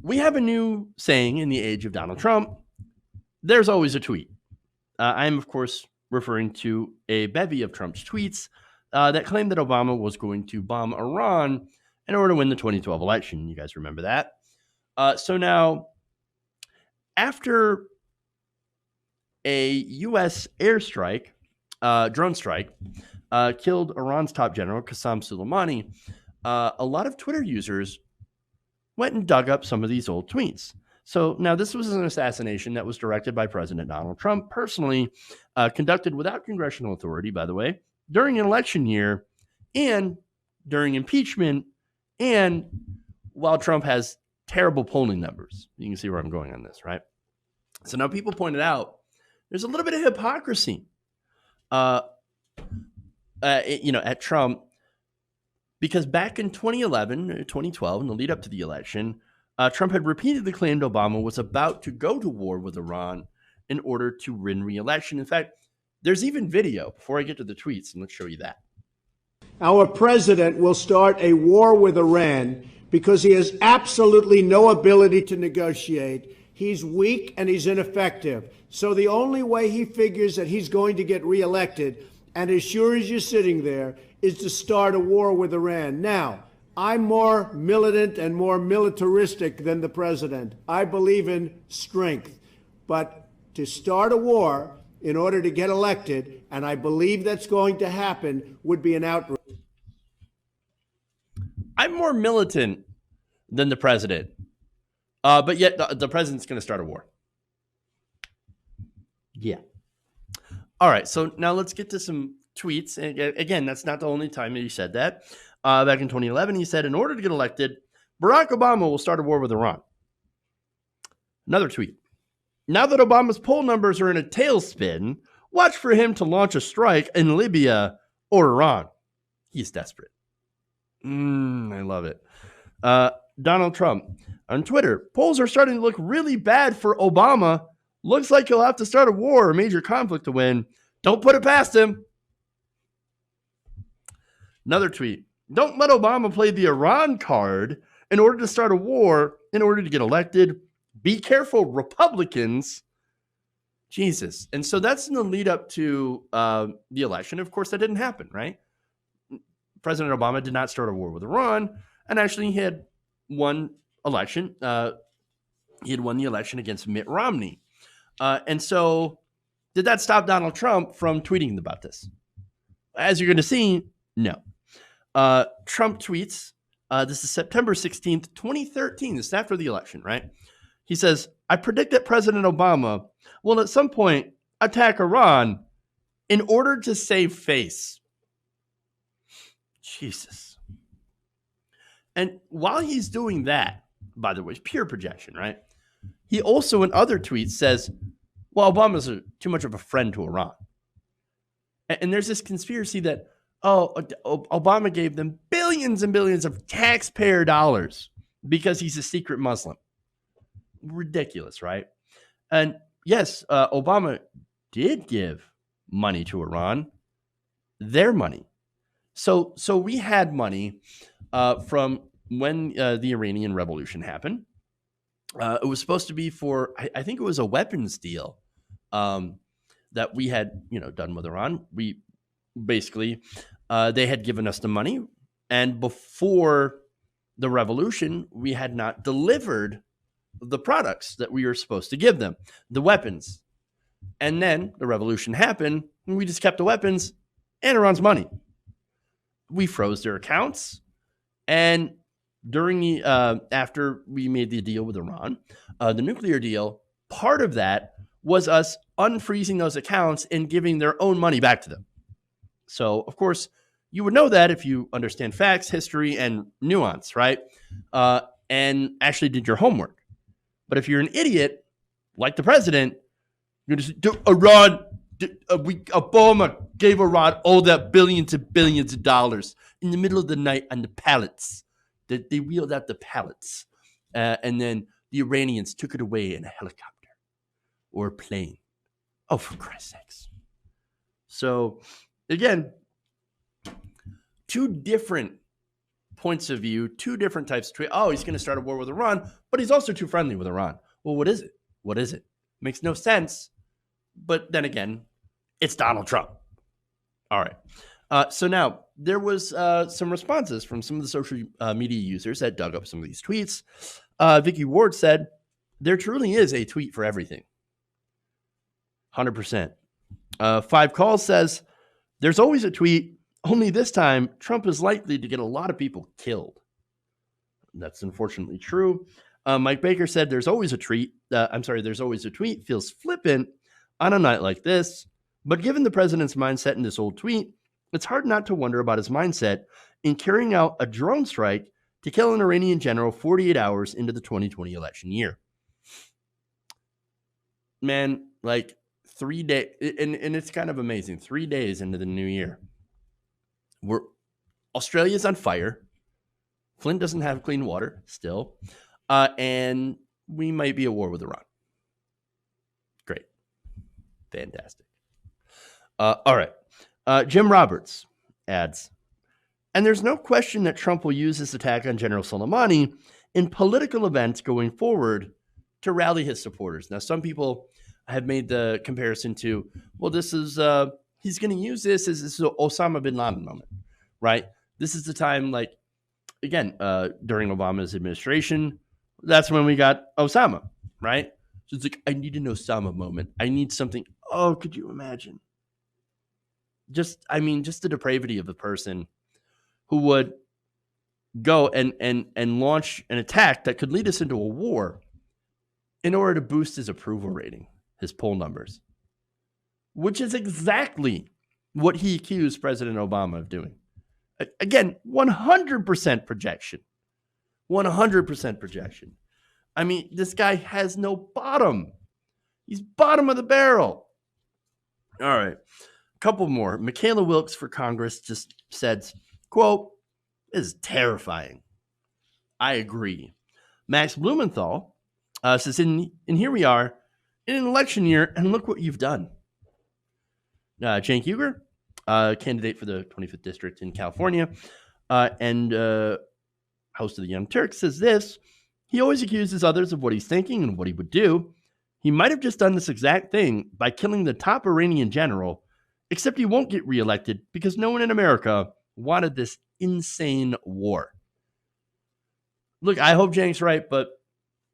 we have a new saying in the age of Donald Trump. There's always a tweet. I'm, of course, referring to a bevy of Trump's tweets that claimed that Obama was going to bomb Iran in order to win the 2012 election. You guys remember that? So now, after a U.S. airstrike, drone strike, killed Iran's top general, Qasem Soleimani, a lot of Twitter users went and dug up some of these old tweets. So now this was an assassination that was directed by President Donald Trump personally, conducted without congressional authority, by the way, during an election year and during impeachment and while Trump has terrible polling numbers. You can see where I'm going on this, right? So now people pointed out there's a little bit of hypocrisy, at Trump, because back in 2011, 2012, in the lead up to the election, Trump had repeatedly claimed Obama was about to go to war with Iran in order to win re-election. In fact, there's even video before I get to the tweets, and let's show you that. Our president will start a war with Iran because he has absolutely no ability to negotiate. He's weak and he's ineffective. So the only way he figures that he's going to get reelected, and as sure as you're sitting there, is to start a war with Iran. Now, I'm more militant and more militaristic than the president. I believe in strength. But to start a war in order to get elected, and I believe that's going to happen, would be an outrage. I'm more militant than the president, but yet the president's going to start a war. Yeah. All right, so now let's get to some tweets. And again, that's not the only time that he said that. Back in 2011, he said, in order to get elected, Barack Obama will start a war with Iran. Another tweet. Now that Obama's poll numbers are in a tailspin, watch for him to launch a strike in Libya or Iran. He's desperate. I love it. Donald Trump on Twitter. Polls are starting to look really bad for Obama. Looks like he'll have to start a war or a major conflict to win. Don't put it past him. Another tweet. Don't let Obama play the Iran card in order to start a war, in order to get elected. Be careful, Republicans. Jesus. And so that's in the lead up to the election. Of course, that didn't happen, right? President Obama did not start a war with Iran, and actually he had won election. He had won the election against Mitt Romney. And so did that stop Donald Trump from tweeting about this? As you're going to see, no. Trump tweets, this is September 16th, 2013. This is after the election, right? He says, I predict that President Obama will at some point attack Iran in order to save face. Jesus. And while he's doing that, by the way, it's pure projection, right? He also in other tweets says, well, Obama's too much of a friend to Iran. And there's this conspiracy that, Obama gave them billions and billions of taxpayer dollars because he's a secret Muslim. Ridiculous, right? And yes, Obama did give money to Iran, their money. So we had money from when the Iranian Revolution happened. It was supposed to be for, I think it was a weapons deal that we had, done with Iran. We basically, they had given us the money, and before the revolution, we had not delivered the products that we were supposed to give them, the weapons. And then the revolution happened, and we just kept the weapons and Iran's money. We froze their accounts, and during the after we made the deal with Iran, the nuclear deal, part of that was us unfreezing those accounts and giving their own money back to them. So, of course, you would know that if you understand facts, history, and nuance, right? And actually did your homework. But if you're an idiot, like the president, you're just Iran. Obama gave Iran all that billions and billions of dollars in the middle of the night on the pallets. They wheeled out the pallets, and then the Iranians took it away in a helicopter or a plane. Oh, for Christ's sakes! So, again, two different points of view, two different types of tweet. Oh, he's going to start a war with Iran, but he's also too friendly with Iran. Well, what is it? What is it? Makes no sense. But then again, it's Donald Trump. All right. So now there was some responses from some of the social media users that dug up some of these tweets. Vicky Ward said, there truly is a tweet for everything. 100%. Five Calls says, there's always a tweet, only this time Trump is likely to get a lot of people killed. That's unfortunately true. Mike Baker said, there's always a tweet. There's always a tweet feels flippant on a night like this. But given the president's mindset in this old tweet, it's hard not to wonder about his mindset in carrying out a drone strike to kill an Iranian general 48 hours into the 2020 election year. Man, like 3 days, and it's kind of amazing. 3 days into the new year, Australia's on fire. Flint doesn't have clean water still, and we might be at war with Iran. Great. Fantastic. All right. Jim Roberts adds, and there's no question that Trump will use this attack on General Soleimani in political events going forward to rally his supporters. Now, some people have made the comparison to, well, this is, he's going to use this as this Osama bin Laden moment, right? This is the time, like, again, during Obama's administration, that's when we got Osama, right? So it's like, I need an Osama moment. I need something. Oh, could you imagine? Just the depravity of a person who would go and launch an attack that could lead us into a war in order to boost his approval rating, his poll numbers, which is exactly what he accused President Obama of doing. Again, 100% projection. 100% projection. I mean, this guy has no bottom. He's bottom of the barrel. All right. Couple more. Michaela Wilkes for Congress just said, quote, "This is terrifying." I agree. Max Blumenthal says, and here we are in an election year, and look what you've done. Cenk Uygur, candidate for the 25th District in California, and host of the Young Turks, says this: he always accuses others of what he's thinking and what he would do. He might have just done this exact thing by killing the top Iranian general, except he won't get reelected because no one in America wanted this insane war. Look, I hope Cenk's right, but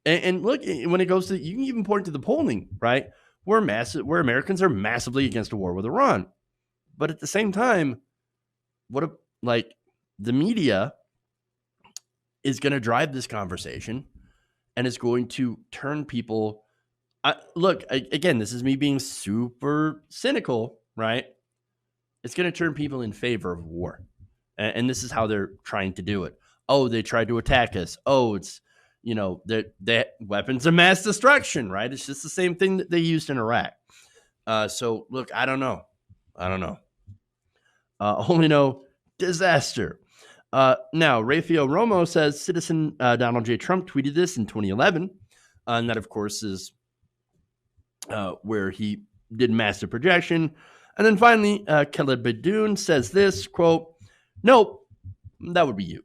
and look, when it goes to, you can even point to the polling, right? Where Americans are massively against a war with Iran. But at the same time, the media is going to drive this conversation and is going to turn people. Again, this is me being super cynical, right? It's going to turn people in favor of war. And this is how they're trying to do it. Oh, they tried to attack us. Oh, it's, they're weapons of mass destruction, right? It's just the same thing that they used in Iraq. So, look, I don't know. Only know disaster. Now, Rafael Romo says citizen Donald J. Trump tweeted this in 2011. And that, of course, is where he did massive projection. And then finally, Khaled Badoun says this, quote, "Nope, that would be you."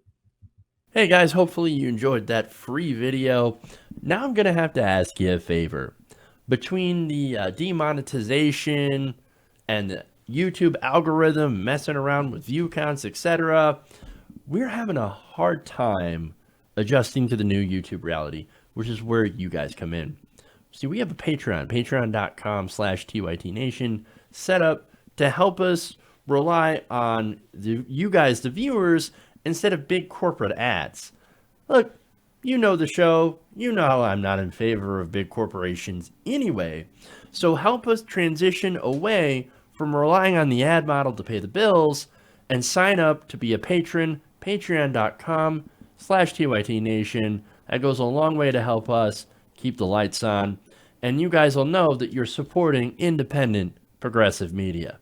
Hey guys, hopefully you enjoyed that free video. Now I'm going to have to ask you a favor. Between the demonetization and the YouTube algorithm messing around with view counts, etc., we're having a hard time adjusting to the new YouTube reality, which is where you guys come in. See, we have a patreon.com/TYTNation set up to help us rely on you guys, the viewers, instead of big corporate ads. Look, you know the show. You know how I'm not in favor of big corporations anyway. So help us transition away from relying on the ad model to pay the bills and sign up to be a patron, patreon.com/TYTNation. That goes a long way to help us keep the lights on. And you guys will know that you're supporting independent progressive media.